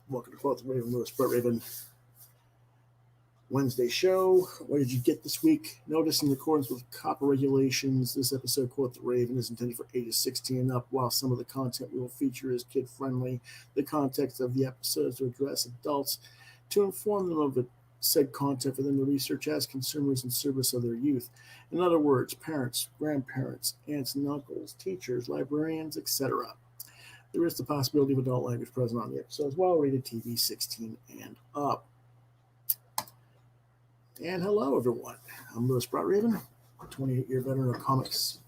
Welcome to Quoth, Raven Lewis, Brett Raven Wednesday show. What did you get this week? Notice in accordance with copyright regulations, this episode, Quoth the Raven, is intended for ages 16 and up. While some of the content we will feature is kid friendly, the context of the episodes to address adults to inform them of the said content for them to research as consumers in service of their youth. In other words, parents, grandparents, aunts and uncles, teachers, librarians, etc. There is the possibility of adult language present on the episode as well, rated TV 16 and up. And hello, everyone. I'm Lewis Brett Raven, 28-year veteran of comics,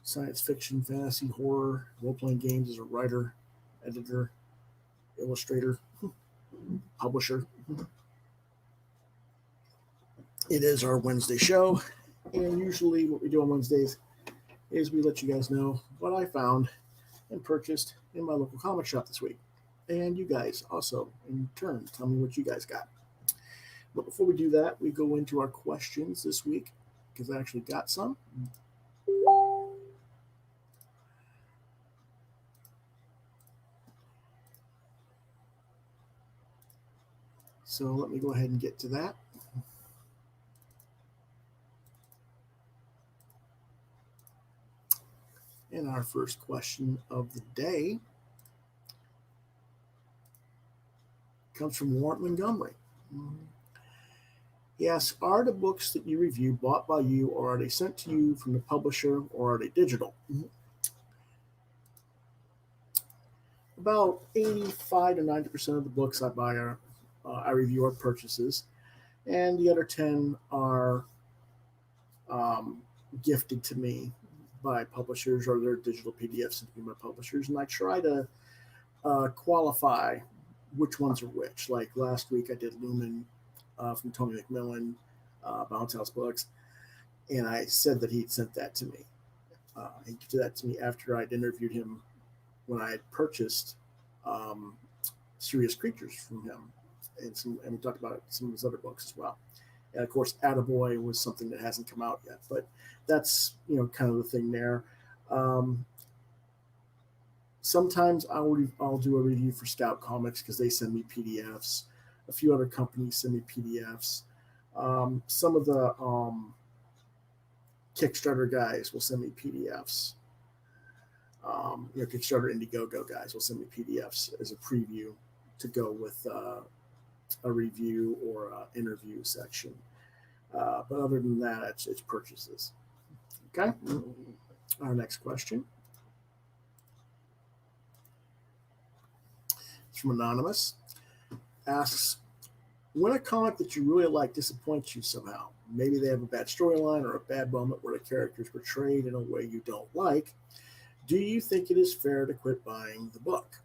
science fiction, fantasy, horror, role-playing games as a writer, editor, illustrator, publisher. It is our Wednesday show, and usually what we do on Wednesdays is we let you guys know what I found and purchased in my local comic shop this week. And you guys also, in turn, tell me what you guys got. But before we do that, we go into our questions this week, because I actually got some. So let me go ahead and get to that. And our first question of the day comes from Warren Montgomery. He asks, are the books that you review bought by you, or are they sent to you from the publisher, or are they digital? About 85 to 90% of the books I buy I review are purchases, and the other 10 are gifted to me by publishers, or they're digital PDFs sent to me by publishers, and I try to qualify which ones are which. Like last week I did Lumen from Tony McMillan, Bounce House Books, and I said that he'd sent that to me. He did that to me after I'd interviewed him when I had purchased Serious Creatures from him, and we talked about some of his other books as well. And of course, Attaboy was something that hasn't come out yet, but that's kind of the thing there. Sometimes I'll do a review for Scout Comics because they send me PDFs. A few other companies send me PDFs. Some of the Kickstarter guys will send me PDFs. Kickstarter Indiegogo guys will send me PDFs as a preview to go with a review or interview section. But other than that, it's purchases. Okay. Our next question. It's from Anonymous. Asks, when a comic that you really like disappoints you somehow, maybe they have a bad storyline or a bad moment where the character is portrayed in a way you don't like, do you think it is fair to quit buying the book?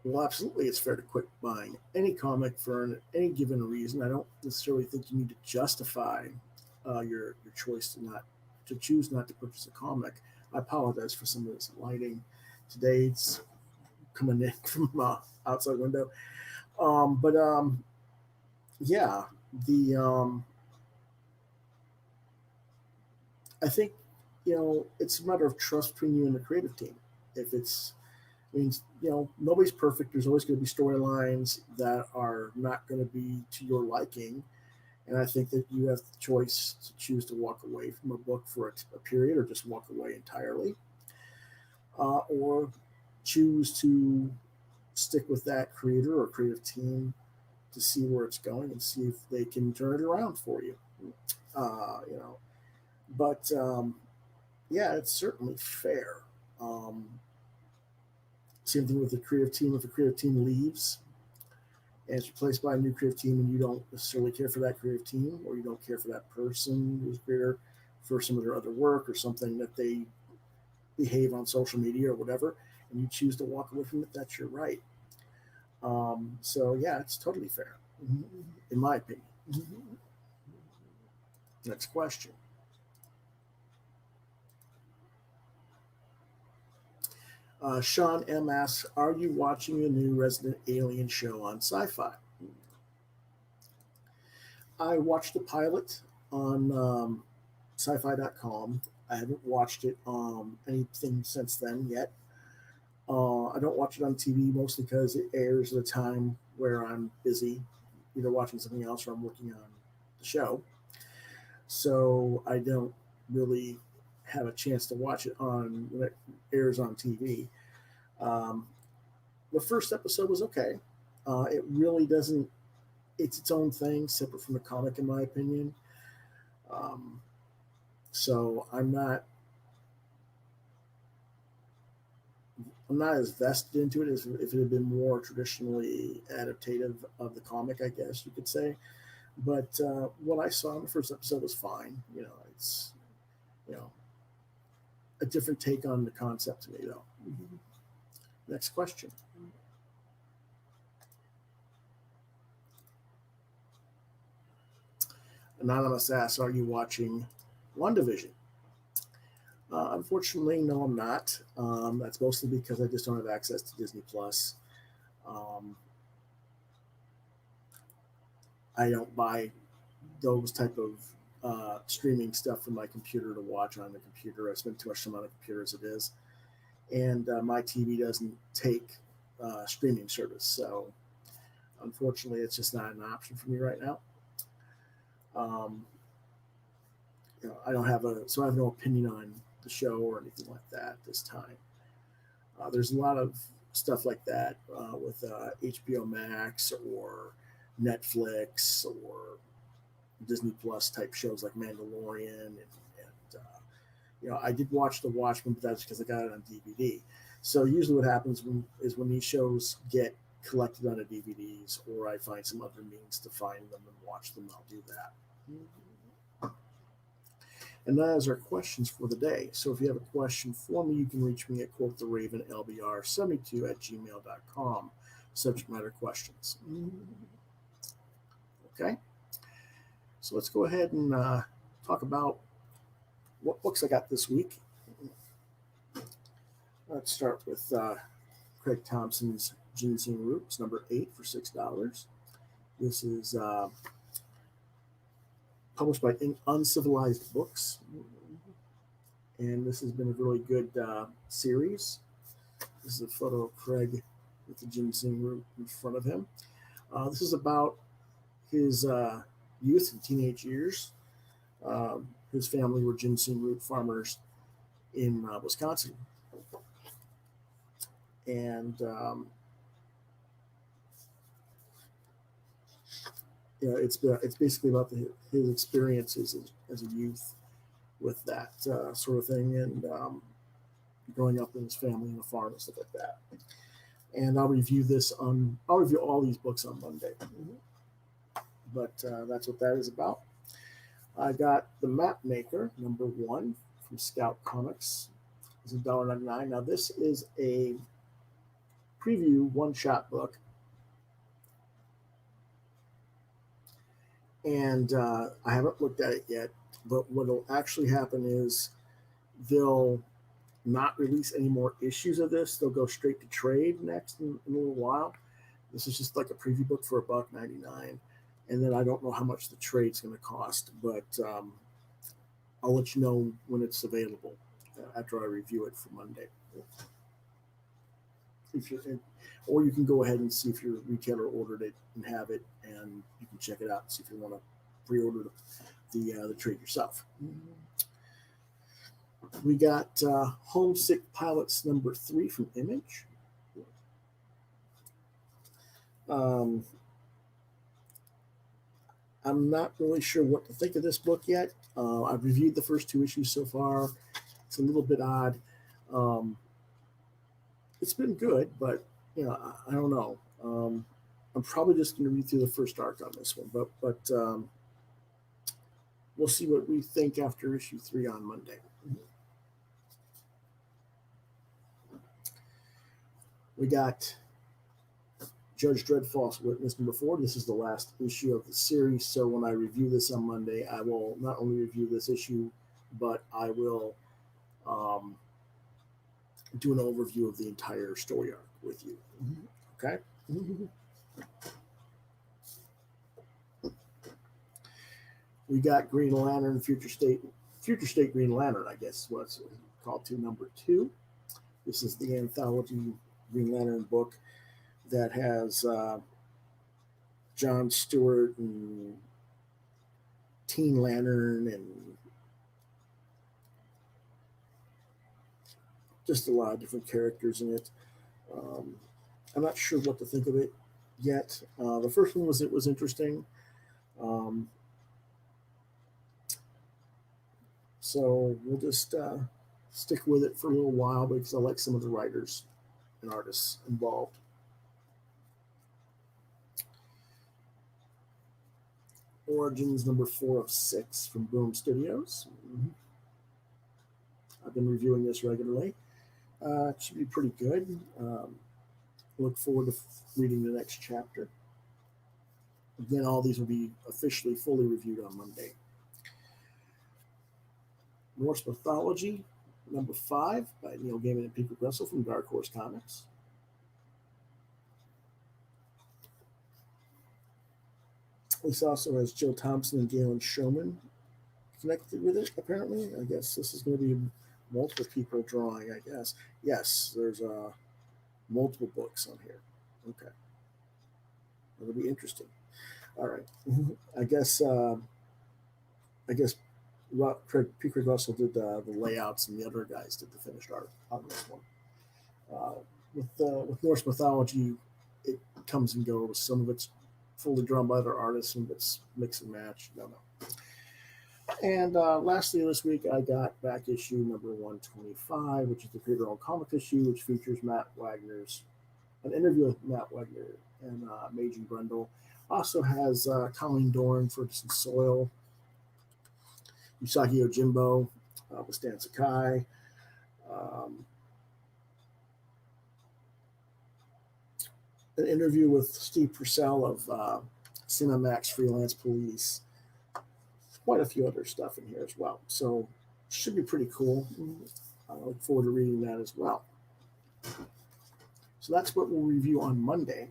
Well, absolutely, it's fair to quit buying any comic for any given reason. I don't necessarily think you need to justify your choice to choose not to purchase a comic. I apologize for some of this lighting. Today it's coming in from outside window. Yeah, I think it's a matter of trust between you and the creative team. If it's means nobody's perfect. There's always going to be storylines that are not going to be to your liking, and I think that you have the choice to choose to walk away from a book for a period, or just walk away entirely, or choose to stick with that creator or creative team to see where it's going and see if they can turn it around for you. But yeah, it's certainly fair. Same thing with the creative team. If a creative team leaves and it's replaced by a new creative team, and you don't necessarily care for that creative team, or you don't care for that person who's creator for some of their other work or something that they behave on social media or whatever, and you choose to walk away from it, that's your right. So yeah, it's totally fair, in my opinion. Next question. Sean M. asks, are you watching the new Resident Alien show on Sci-Fi? I watched the pilot on sci-fi.com. I haven't watched it anything since then yet. I don't watch it on TV mostly because it airs at a time where I'm busy, either watching something else or I'm working on the show. So I don't really have a chance to watch it on when it airs on TV. Um, the first episode was okay. It really doesn't. It's its own thing, separate from the comic, in my opinion. Um, so I'm not as vested into it as if it had been more traditionally adaptative of the comic, I guess you could say. But what I saw in the first episode was fine. It's you know a different take on the concept to me, though. Next question. Anonymous asks, "Are you watching WandaVision?" Unfortunately, no, I'm not. That's mostly because I just don't have access to Disney Plus. Um, I don't buy those type of streaming stuff from my computer to watch on the computer. I spend too much time on the computer as it is, and my TV doesn't take streaming service. So unfortunately, it's just not an option for me right now. Um, I don't have so I have no opinion on the show or anything like that this time. There's a lot of stuff like that with HBO Max or Netflix or Disney Plus type shows like Mandalorian and I did watch The Watchmen, but that's because I got it on DVD. So usually what happens is when these shows get collected onto DVDs or I find some other means to find them and watch them, I'll do that. And that is our questions for the day. So if you have a question for me, you can reach me at quothetheravenlbr72@gmail.com. Subject matter questions. Okay. So let's go ahead and talk about what books I got this week. Let's start with Craig Thompson's Ginseng Root. It's number 8 for $6. This is published by Uncivilized Books. And this has been a really good series. This is a photo of Craig with the ginseng root in front of him. This is about his youth and teenage years. His family were ginseng root farmers in Wisconsin. And it's basically about his experiences as a youth with that sort of thing, and growing up in his family and a farm and stuff like that. And I'll review all these books on Monday. But that's what that is about. I got The Map Maker, number 1 from Scout Comics. It's $1.99. Now this is a preview one-shot book. And I haven't looked at it yet, but what will actually happen is they'll not release any more issues of this. They'll go straight to trade next in a little while. This is just like a preview book for $1.99. And then I don't know how much the trade's going to cost, but I'll let you know when it's available after I review it for Monday. Or you can go ahead and see if your retailer ordered it and have it, and you can check it out and see if you want to pre-order the trade yourself. We got Homesick Pilots number 3 from Image. I'm not really sure what to think of this book yet. I've reviewed the first 2 issues so far. It's a little bit odd. It's been good, but I don't know. I'm probably just going to read through the first arc on this one, but we'll see what we think after issue 3 on Monday. We got Judge Dredd False Witness number 4. This is the last issue of the series, so when I review this on Monday, I will not only review this issue, but I will do an overview of the entire story arc with you. Okay? We got Green Lantern, Future State Green Lantern, I guess is what it's called, to number 2. This is the anthology Green Lantern book that has John Stewart and Teen Lantern and just a lot of different characters in it. I'm not sure what to think of it yet. The first one was interesting. So we'll just stick with it for a little while because I like some of the writers and artists involved. Origins number 4 of 6 from Boom Studios. I've been reviewing this regularly. It should be pretty good. Look forward to reading the next chapter. Again, all these will be officially fully reviewed on Monday. Norse Mythology, number 5 by Neil Gaiman and Peter Russell from Dark Horse Comics. This also has Joe Thompson and Galen Showman connected with it, apparently. I guess this is going to be multiple people drawing, I guess. Yes, there's multiple books on here. Okay. That'll be interesting. All right. I guess Peter Russell did the layouts and the other guys did the finished art on this one. With Norse mythology, it comes and goes. Some of it's fully drawn by other artists, and it's mix and match. No. And lastly, this week I got back issue number 125, which is the pre-roll comic issue, which features an interview with Matt Wagner and Majin Brundle. Also has Colleen Dorn for Distant Soil, Usagi Yojimbo with Stan Sakai, an interview with Steve Purcell of Cinemax Freelance Police. Quite a few other stuff in here as well. So should be pretty cool. I look forward to reading that as well. So that's what we'll review on Monday.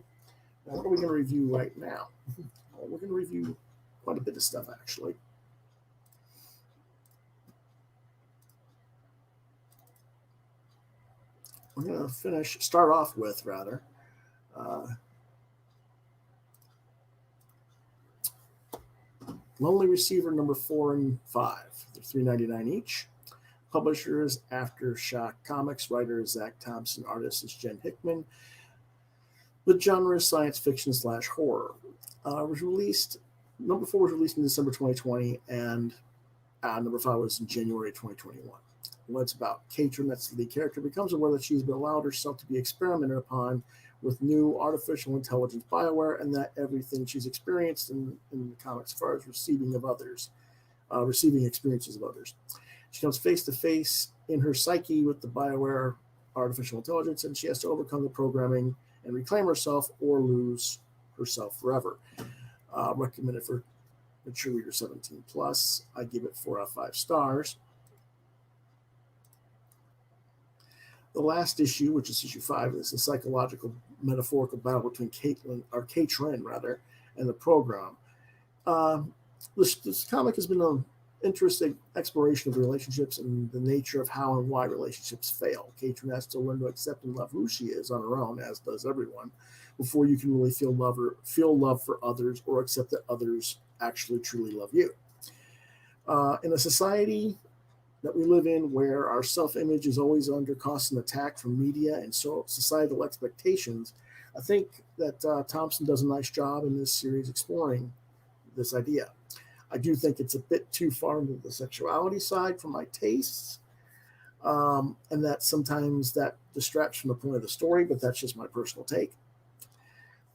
Now, what are we going to review right now? We're going to review quite a bit of stuff, actually. We're going to start off with Lonely Receiver number 4 and 5. They're $3.99 each. Publishers Aftershock Comics. Writer is Zach Thompson. Artist is Jen Hickman. The genre is science fiction / horror. Number 4 was released in December 2020, and number 5 was in January 2021. Well, it's about Katrin, that's the lead character, becomes aware that she's been allowed herself to be experimented upon with new artificial intelligence bioware, and that everything she's experienced in the comics as far as receiving experiences of others. She comes face to face in her psyche with the bioware artificial intelligence, and she has to overcome the programming and reclaim herself or lose herself forever. Recommended for mature reader 17+. I give it 4 out of 5 stars. The last issue, which is issue 5, is a psychological metaphorical battle between Katrin, and the program. This comic has been an interesting exploration of relationships and the nature of how and why relationships fail. Katrin has to learn to accept and love who she is on her own, as does everyone, before you can really feel love for others or accept that others actually truly love you. In a society that we live in where our self-image is always under constant attack from media and societal expectations, I think that Thompson does a nice job in this series exploring this idea. I do think it's a bit too far into the sexuality side for my tastes, and that sometimes that distracts from the point of the story, but that's just my personal take.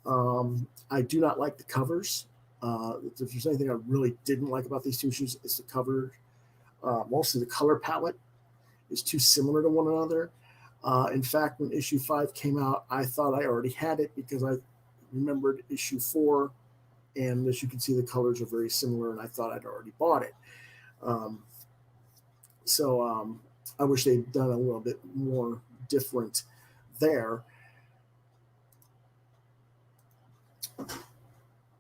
I do not like the covers. If there's anything I really didn't like about these two issues, it's the cover. Mostly the color palette is too similar to one another. In fact, when issue 5 came out, I thought I already had it because I remembered issue 4, and as you can see, the colors are very similar, and I thought I'd already bought it. So I wish they'd done a little bit more different there.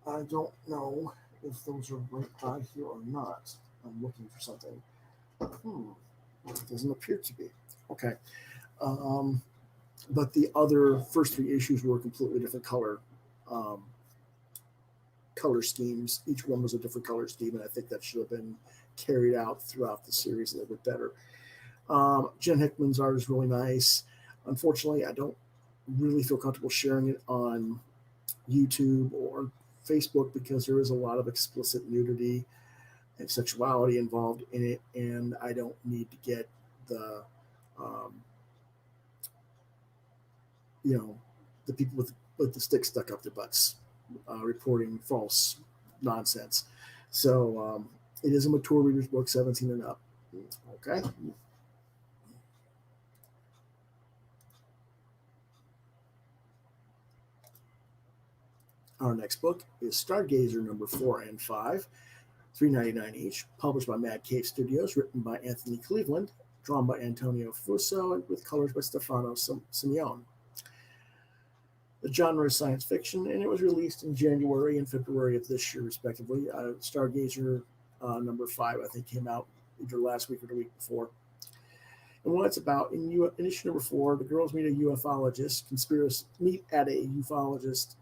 I don't know if those are right by here or not. I'm looking for something. It doesn't appear to be. Okay. Um, but the other first three issues were completely different um, color schemes. Each one was a different color scheme, and I think that should have been carried out throughout the series a little bit better. Jen Hickman's art is really nice. Unfortunately, I don't really feel comfortable sharing it on YouTube or Facebook because there is a lot of explicit nudity and sexuality involved in it, and I don't need to get the um, you know the people with the stick stuck up their butts reporting false nonsense. So it is a mature reader's book, 17 and up. Okay. Our next book is Stargazer number 4 and 5, $3.99 each, published by Mad Cave Studios, written by Anthony Cleveland, drawn by Antonio Fuso, and with colors by Stefano Simeone. The genre is science fiction, and it was released in January and February of this year, respectively. Stargazer number 5, I think, came out either last week or the week before. And what it's about, in issue number 4, the girls meet at a ufologist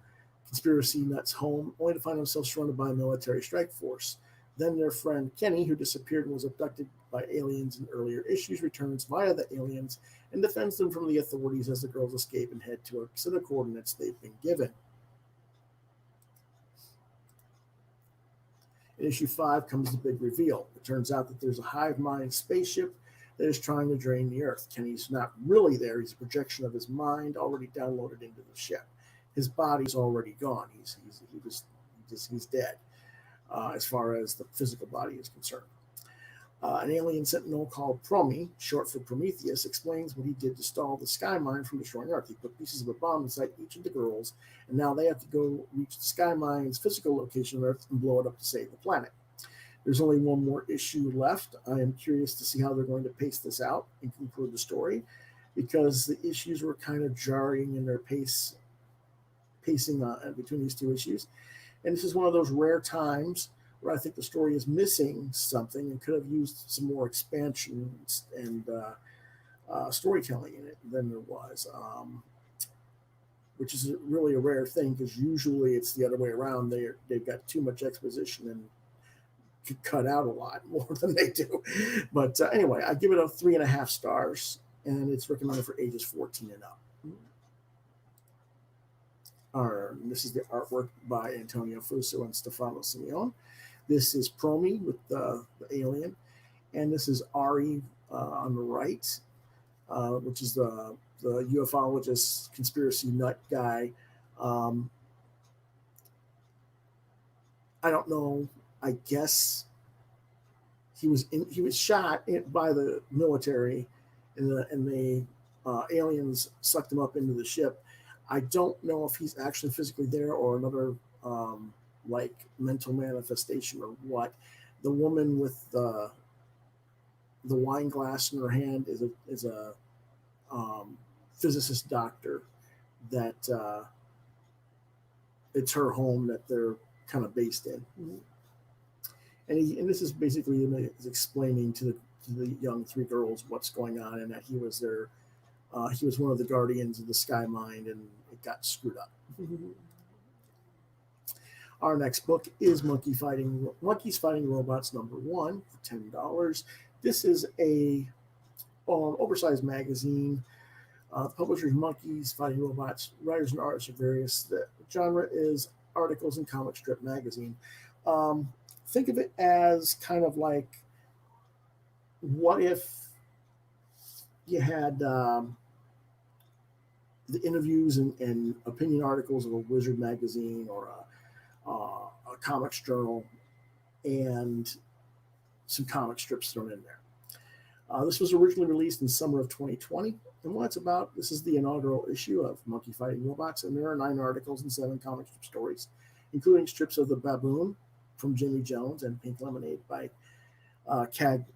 conspiracy nuts home, only to find themselves surrounded by a military strike force. Then their friend Kenny, who disappeared and was abducted by aliens in earlier issues, returns via the aliens and defends them from the authorities as the girls escape and head to a set of coordinates they've been given. In issue 5 comes the big reveal. It turns out that there's a hive mind spaceship that is trying to drain the Earth. Kenny's not really there. He's a projection of his mind already downloaded into the ship. His body's already gone. He's dead as far as the physical body is concerned. An alien sentinel called Promi, short for Prometheus, explains what he did to stall the sky mine from destroying Earth. He put pieces of a bomb inside each of the girls, and now they have to go reach the sky mine's physical location on Earth and blow it up to save the planet. There's only one more issue left. I am curious to see how they're going to pace this out and conclude the story, because the issues were kind of jarring in their pacing between these two issues. And this is one of those rare times where I think the story is missing something and could have used some more expansion and storytelling in it than there was, which is really a rare thing because usually it's the other way around. They've got too much exposition and could cut out a lot more than they do. But anyway, I give it a 3.5 stars, and it's recommended for ages 14 and up. This is the artwork by Antonio Fuso and Stefano Simeone. This is Promi with the alien, and this is Ari on the right, which is the ufologist conspiracy nut guy. I don't know. I guess he was shot by the military, and the aliens sucked him up into the ship. I don't know if he's actually physically there or another like mental manifestation or what. The woman with the wine glass in her hand is a physicist doctor that it's her home that they're kind of based in. And this is basically is explaining to the young 3 girls what's going on, and that he was one of the guardians of the Sky Mind, and it got screwed up. Our next book is Monkeys Fighting Robots number 1 for $10. This is a oversized magazine. Publishers Monkeys Fighting Robots. Writers and artists are various. The genre is articles and comic strip magazine. Think of it as kind of like, what if you had the interviews and opinion articles of a Wizard magazine or a comics journal and some comic strips thrown in there. This was originally released in summer of 2020. And what it's about, this is the inaugural issue of Monkey Fighting Robots, and there are 9 articles and 7 comic strip stories, including strips of The Baboon from Jimmy Jones and Pink Lemonade by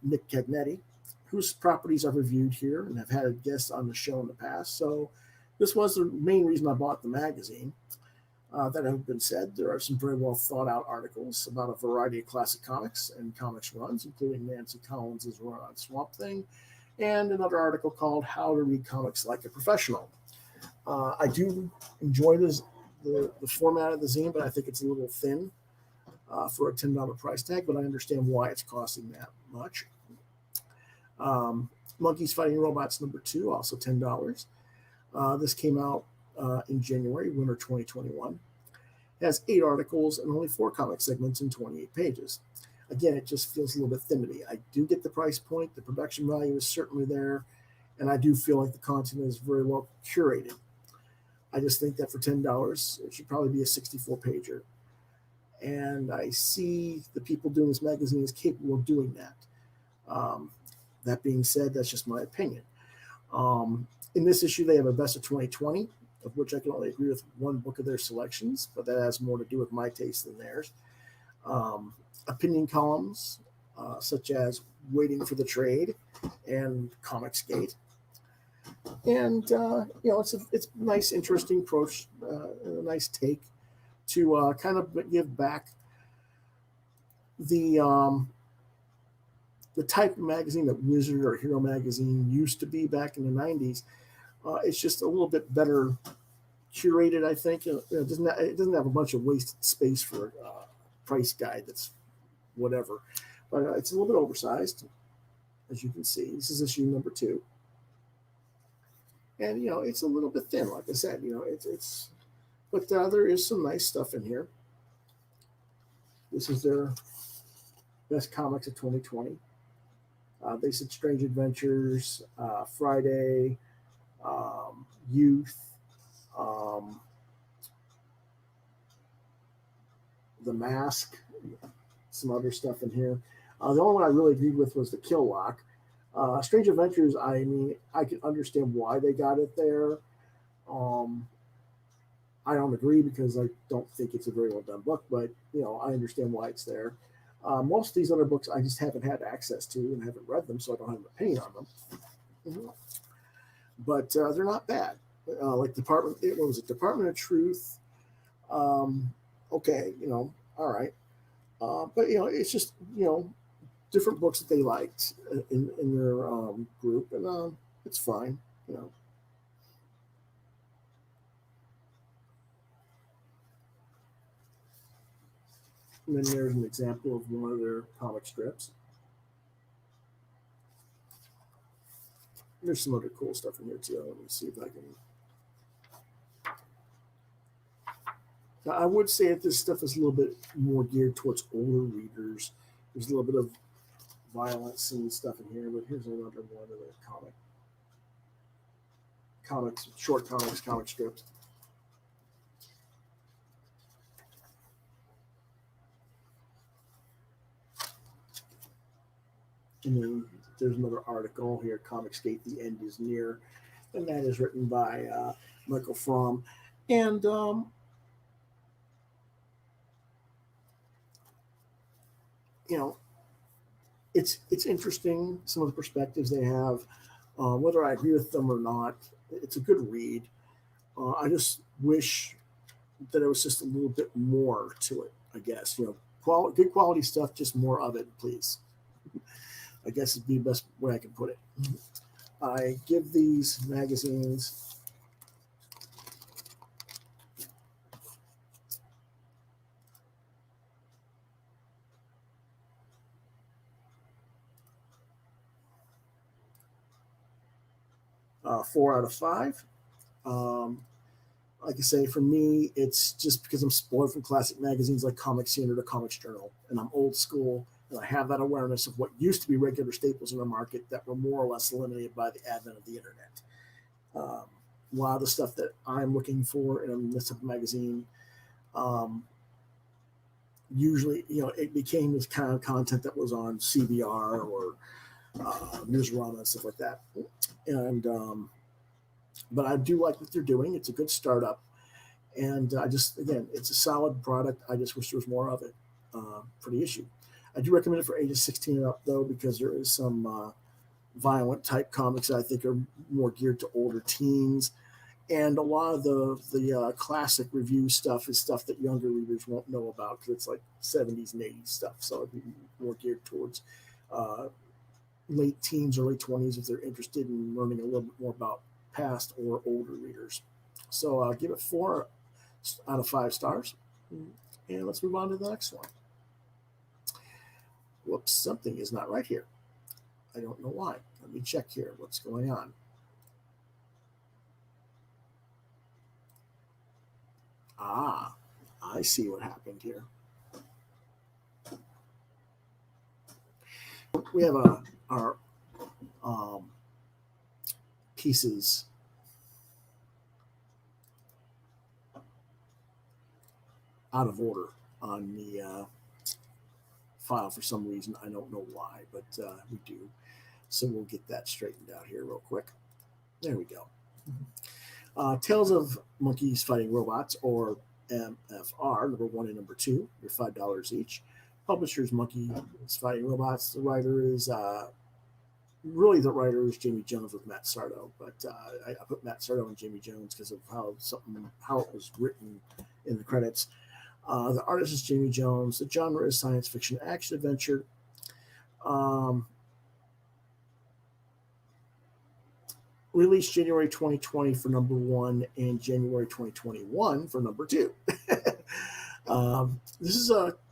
Nick Cagnetti, whose properties I've reviewed here and have had guests on the show in the past. So this was the main reason I bought the magazine. That having been said, there are some very well thought out articles about a variety of classic comics and comics runs, including Nancy Collins' run on Swamp Thing, and another article called How to Read Comics Like a Professional. I do enjoy the format of the zine, but I think it's a little thin for a $10 price tag, but I understand why it's costing that much. Monkeys Fighting Robots #2, also $10. This came out in January, winter 2021. It has 8 articles and only 4 comic segments and 28 pages. Again, it just feels a little bit thin to me. I do get the price point. The production value is certainly there, and I do feel like the content is very well curated. I just think that for $10, it should probably be a 64-pager. And I see the people doing this magazine is capable of doing that. That being said, that's just my opinion. In this issue, they have a best of 2020, of which I can only agree with one book of their selections, but that has more to do with my taste than theirs. Opinion columns, such as Waiting for the Trade and Comicsgate. And, it's a nice, interesting approach, a nice take to kind of give back the type of magazine that Wizard or Hero Magazine used to be back in the 90s. It's just a little bit better curated, I think. It doesn't have a bunch of wasted space for a price guide that's whatever. But it's a little bit oversized, as you can see. This is issue #2. And, it's a little bit thin, like I said. But there is some nice stuff in here. This is their best comics of 2020. They said Strange Adventures, Friday, Youth, The Mask, some other stuff in here. The only one I really agreed with was the Kill Lock. Strange Adventures, I mean, I can understand why they got it there. I don't agree because I don't think it's a very well done book, but I understand why it's there. Most of these other books I just haven't had access to and haven't read them, so I don't have an opinion on them. Mm-hmm. But they're not bad. Like Department of Truth. Okay, all right. But it's just different books that they liked in their group, and it's fine. And then there's an example of one of their comic strips. There's some other cool stuff in here too. Let me see if I can. Now, I would say that this stuff is a little bit more geared towards older readers. There's a little bit of violence and stuff in here, but here's another one of the short comics, comic strips. And then there's another article here, Comicsgate, The End is Near. And that is written by Michael Fromm. And it's interesting, some of the perspectives they have. Whether I agree with them or not, it's a good read. I just wish that there was just a little bit more to it, I guess. Good quality stuff, just more of it, please. I guess it'd be the best way I can put it. I give these magazines a 4 out of 5. Like I say, for me, it's just because I'm spoiled from classic magazines like Comic Scene or Comics Journal, and I'm old school, and I have that awareness of what used to be regular staples in the market that were more or less eliminated by the advent of the internet. A lot of the stuff that I'm looking for in this type of magazine, usually, it became this kind of content that was on CBR or Newsrama and stuff like that. And but I do like what they're doing. It's a good startup. And it's a solid product. I just wish there was more of it for the issue. I do recommend it for ages 16 and up, though, because there is some violent type comics that I think are more geared to older teens. And a lot of the classic review stuff is stuff that younger readers won't know about because it's like 70s and 80s stuff. So it'd be more geared towards late teens, early 20s if they're interested in learning a little bit more about past or older readers. So I'll give it 4 out of 5 stars. And let's move on to the next one. Whoops, something is not right here. I don't know why. Let me check here what's going on. Ah, I see what happened here. We have our pieces out of order on the file for some reason. I don't know why, but we do. So we'll get that straightened out here real quick. There we go. Tales of Monkeys Fighting Robots, or MFR, number 1 and number 2. They're $5 each. Publisher's Monkeys Fighting Robots. The writer is really the writer is Jamie Jones with Matt Sardo, but I put Matt Sardo and Jamie Jones because of how it was written in the credits. The artist is Jamie Jones. The genre is science fiction action adventure. Released January 2020 for number 1 and January 2021 for number 2.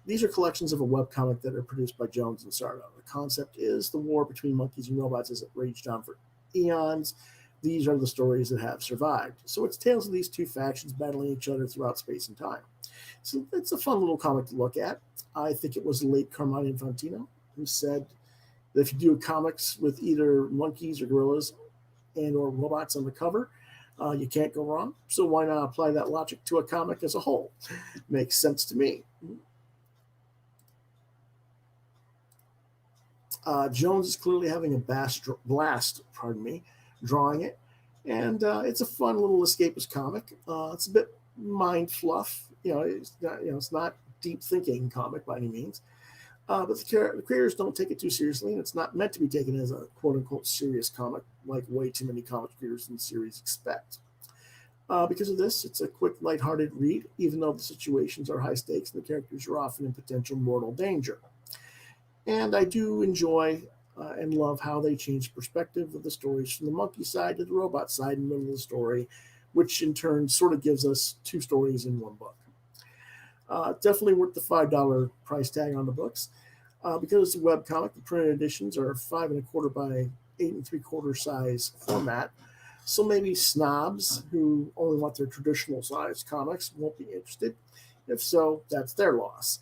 These are collections of a webcomic that are produced by Jones and Sardo. The concept is the war between monkeys and robots as it raged on for eons. These are the stories that have survived. So it's tales of these two factions battling each other throughout space and time. So it's a fun little comic to look at. I think it was the late Carmine Infantino who said that if you do comics with either monkeys or gorillas and or robots on the cover, you can't go wrong. So why not apply that logic to a comic as a whole? Makes sense to me. Jones is clearly having a blast, drawing it, and it's a fun little escapist comic. It's a bit mind fluff, it's not deep thinking comic by any means, but the creators don't take it too seriously, and it's not meant to be taken as a quote unquote serious comic like way too many comic creators in the series expect. Because of this, it's a quick, lighthearted read, even though the situations are high stakes and the characters are often in potential mortal danger. And I do enjoy and love how they change perspective of the stories from the monkey side to the robot side in the middle of the story, which in turn sort of gives us 2 stories in one book. Definitely worth the $5 price tag on the books. Because it's a webcomic, the printed editions are 5 1/4 by 8 3/4 size format. So maybe snobs who only want their traditional size comics won't be interested. If so, that's their loss.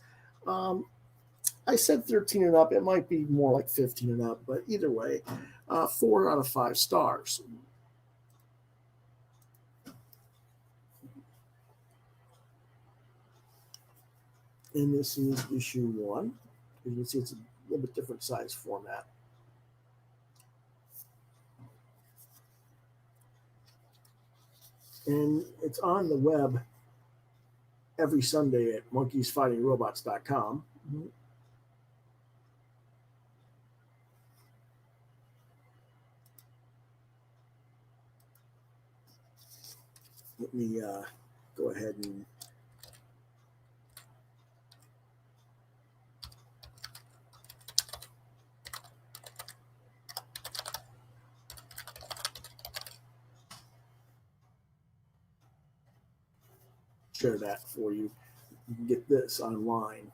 I said 13 and up. It might be more like 15 and up, but either way, 4 out of 5 stars. And this is issue 1. As you can see, it's a little bit different size format. And it's on the web every Sunday at monkeysfightingrobots.com. Let me go ahead and share that for you. You can get this online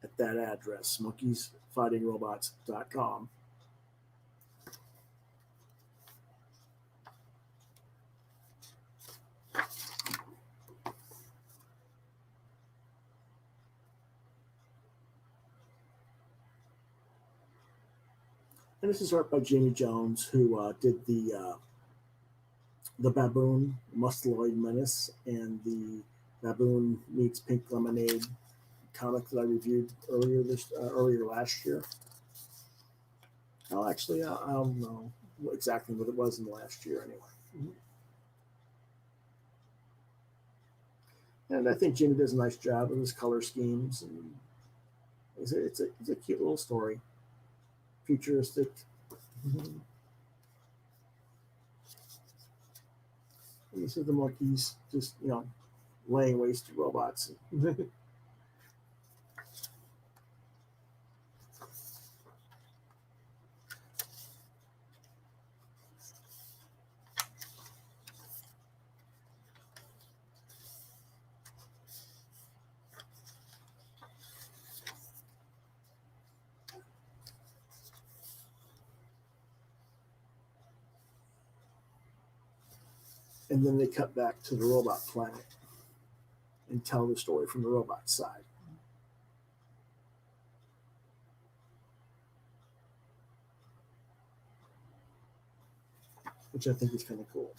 at that address, monkeysfightingrobots.com. And this is art by Jamie Jones, who did the Baboon Musteloid Menace and the Baboon Meets Pink Lemonade comic that I reviewed earlier last year. Well, actually, I don't know exactly what it was in the last year anyway. And I think Jimmy does a nice job with his color schemes. And it's a cute little story, futuristic. These are the monkeys just, laying waste to robots. And then they cut back to the robot planet and tell the story from the robot side. Which I think is kind of cool.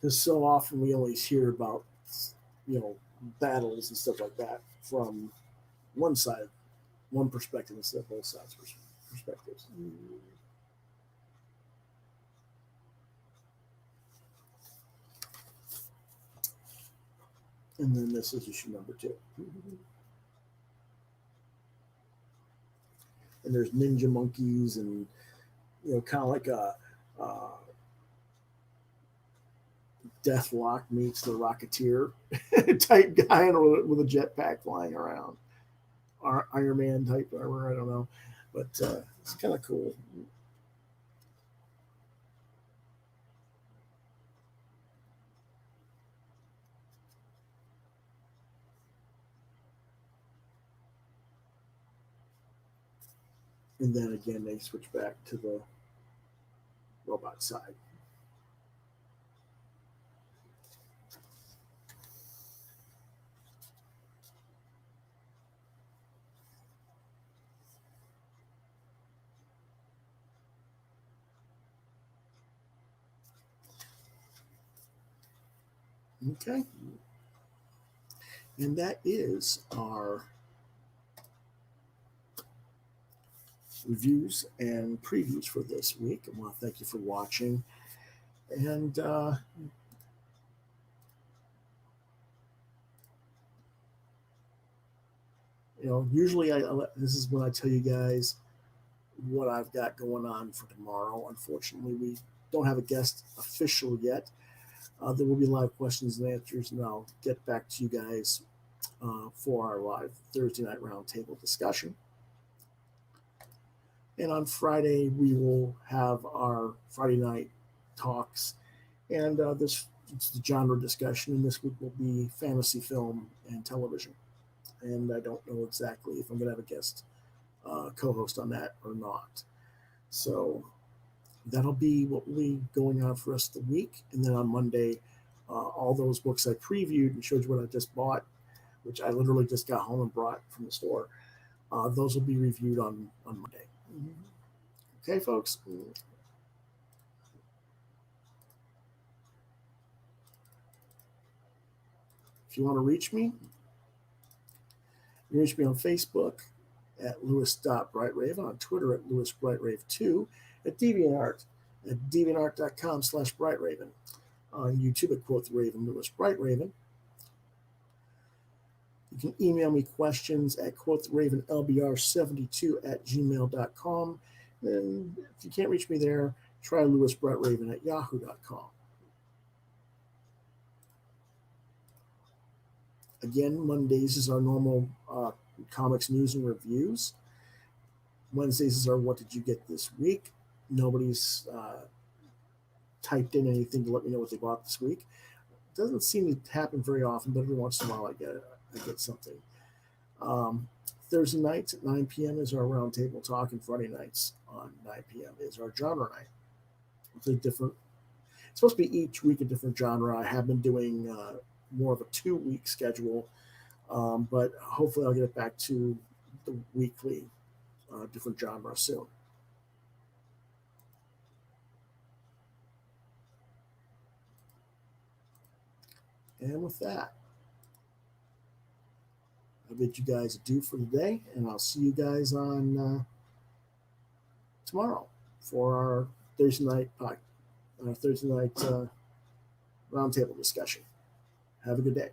Because so often we always hear about, battles and stuff like that from one side, one perspective instead of both sides' perspectives. And then this is issue number 2. And there's ninja monkeys and, kind of like a Deathlock meets the Rocketeer type guy with a jetpack flying around. Iron Man type armor, I don't know. But it's kind of cool. And then again, they switch back to the robot side. Okay. And that is our reviews and previews for this week. I want to thank you for watching. And usually this is when I tell you guys what I've got going on for tomorrow. Unfortunately, we don't have a guest official yet. There will be live questions and answers, and I'll get back to you guys for our live Thursday night roundtable discussion. And on Friday, we will have our Friday night talks. And this is the genre discussion, and this week will be fantasy film and television. And I don't know exactly if I'm going to have a guest co-host on that or not. So that'll be what will be going on for the rest of the week. And then on Monday, all those books I previewed and showed you what I just bought, which I literally just got home and brought from the store, those will be reviewed on Monday. Okay, folks? If you want to reach me, you can reach me on Facebook at Lewis.BrightRaven, on Twitter at LewisBrightRave2, at DeviantArt at DeviantArt.com/BrightRaven, on YouTube at Quoth Raven Lewis BrightRaven. You can email me questions at QuothRavenLBR72 at gmail.com. And if you can't reach me there, try LewisBrightRaven at yahoo.com. Again, Mondays is our normal comics news and reviews. Wednesdays is our what did you get this week. Nobody's typed in anything to let me know what they bought this week. It doesn't seem to happen very often, but every once in a while I get something. Thursday nights at 9 p.m. is our roundtable talk, and Friday nights on 9 p.m. is our genre night. It's supposed to be each week a different genre. I have been doing more of a 2-week schedule, but hopefully I'll get it back to the weekly different genre soon. And with that, I bid you guys adieu for the day, and I'll see you guys on tomorrow for our Thursday night roundtable discussion. Have a good day.